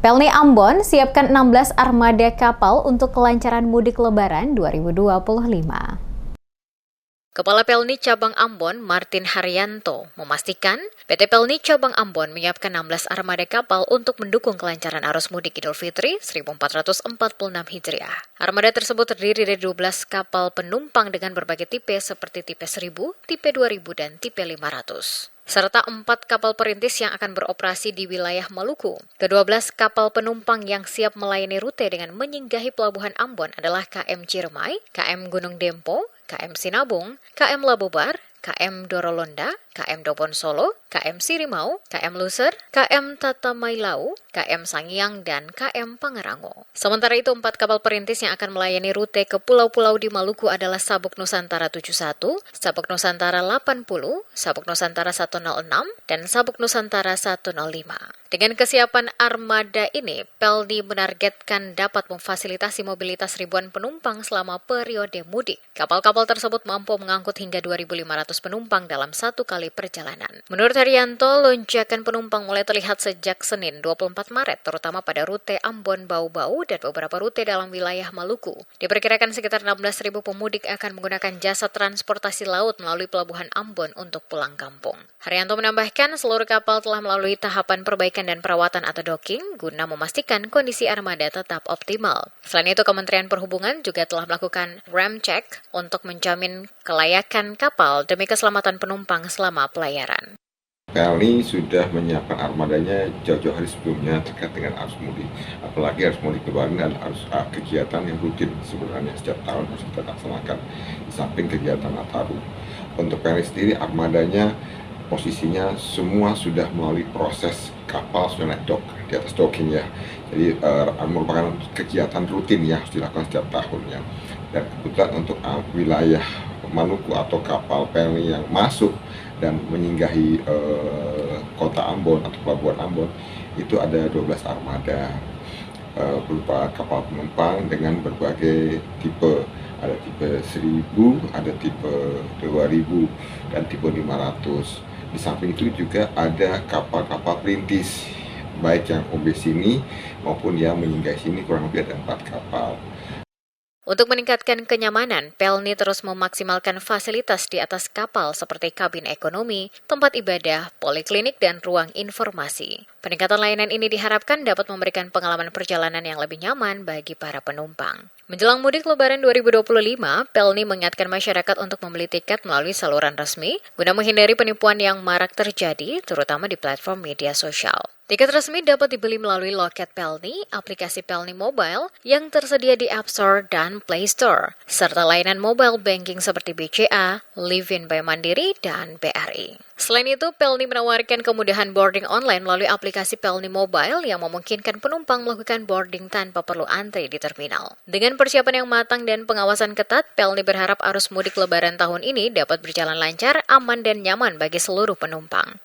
Pelni Ambon siapkan 16 armada kapal untuk kelancaran mudik Lebaran 2025. Kepala Pelni Cabang Ambon, Martin Haryanto, memastikan PT Pelni Cabang Ambon menyiapkan 16 armada kapal untuk mendukung kelancaran arus mudik Idul Fitri 1446 Hijriah. Armada tersebut terdiri dari 12 kapal penumpang dengan berbagai tipe seperti tipe 1000, tipe 2000, dan tipe 500. Serta 4 kapal perintis yang akan beroperasi di wilayah Maluku. Ke-12 kapal penumpang yang siap melayani rute dengan menyinggahi Pelabuhan Ambon adalah KM Ciremai, KM Gunung Dempo, KM Sinabung, KM Labobar, KM Dorolonda, KM Dobon Solo, KM Sirimau, KM Luser, KM Tatamailau, KM Sangiang, dan KM Pangerango. Sementara itu, 4 kapal perintis yang akan melayani rute ke pulau-pulau di Maluku adalah Sabuk Nusantara 71, Sabuk Nusantara 80, Sabuk Nusantara 106, dan Sabuk Nusantara 105. Dengan kesiapan armada ini, Pelni menargetkan dapat memfasilitasi mobilitas ribuan penumpang selama periode mudik. Kapal-kapal tersebut mampu mengangkut hingga 2.500 penumpang dalam satu kali perjalanan. Menurut Haryanto, lonjakan penumpang mulai terlihat sejak Senin 24 Maret, terutama pada rute Ambon Bau-Bau dan beberapa rute dalam wilayah Maluku. Diperkirakan sekitar 16.000 pemudik akan menggunakan jasa transportasi laut melalui Pelabuhan Ambon untuk pulang kampung. Haryanto menambahkan seluruh kapal telah melalui tahapan perbaikan dan perawatan atau docking guna memastikan kondisi armada tetap optimal. Selain itu, Kementerian Perhubungan juga telah melakukan ram check untuk menjamin kelayakan kapal demi keselamatan penumpang selama pelayaran. Pelni sudah menyiapkan armadanya jauh-jauh hari sebelumnya terkait dengan arus mudik. Apalagi arus mudik Lebaran dan arus kegiatan yang rutin sebenarnya setiap tahun harus kita laksanakan di samping kegiatan Nataru. Untuk Pelni sendiri armadanya posisinya semua sudah melalui proses kapal sudah naik dock di atas docking ya. Jadi merupakan kegiatan rutin ya harus dilakukan setiap tahunnya. Dan kebetulan untuk wilayah Maluku atau kapal Pelni yang masuk dan menyinggahi kota Ambon atau Pelabuhan Ambon itu ada 12 armada berupa kapal penumpang dengan berbagai tipe. Ada tipe 1000, ada tipe 2000, dan tipe 500. Di samping itu juga ada kapal-kapal perintis, baik yang OB sini maupun yang menyinggahi sini, kurang lebih ada 4 kapal. Untuk meningkatkan kenyamanan, Pelni terus memaksimalkan fasilitas di atas kapal seperti kabin ekonomi, tempat ibadah, poliklinik, dan ruang informasi. Peningkatan layanan ini diharapkan dapat memberikan pengalaman perjalanan yang lebih nyaman bagi para penumpang. Menjelang mudik Lebaran 2025, Pelni mengingatkan masyarakat untuk membeli tiket melalui saluran resmi guna menghindari penipuan yang marak terjadi, terutama di platform media sosial. Tiket resmi dapat dibeli melalui loket Pelni, aplikasi Pelni Mobile yang tersedia di App Store dan Play Store, serta layanan mobile banking seperti BCA, Livin by Mandiri, dan BRI. Selain itu, Pelni menawarkan kemudahan boarding online melalui aplikasi Pelni Mobile yang memungkinkan penumpang melakukan boarding tanpa perlu antri di terminal. Dengan persiapan yang matang dan pengawasan ketat, Pelni berharap arus mudik Lebaran tahun ini dapat berjalan lancar, aman, dan nyaman bagi seluruh penumpang.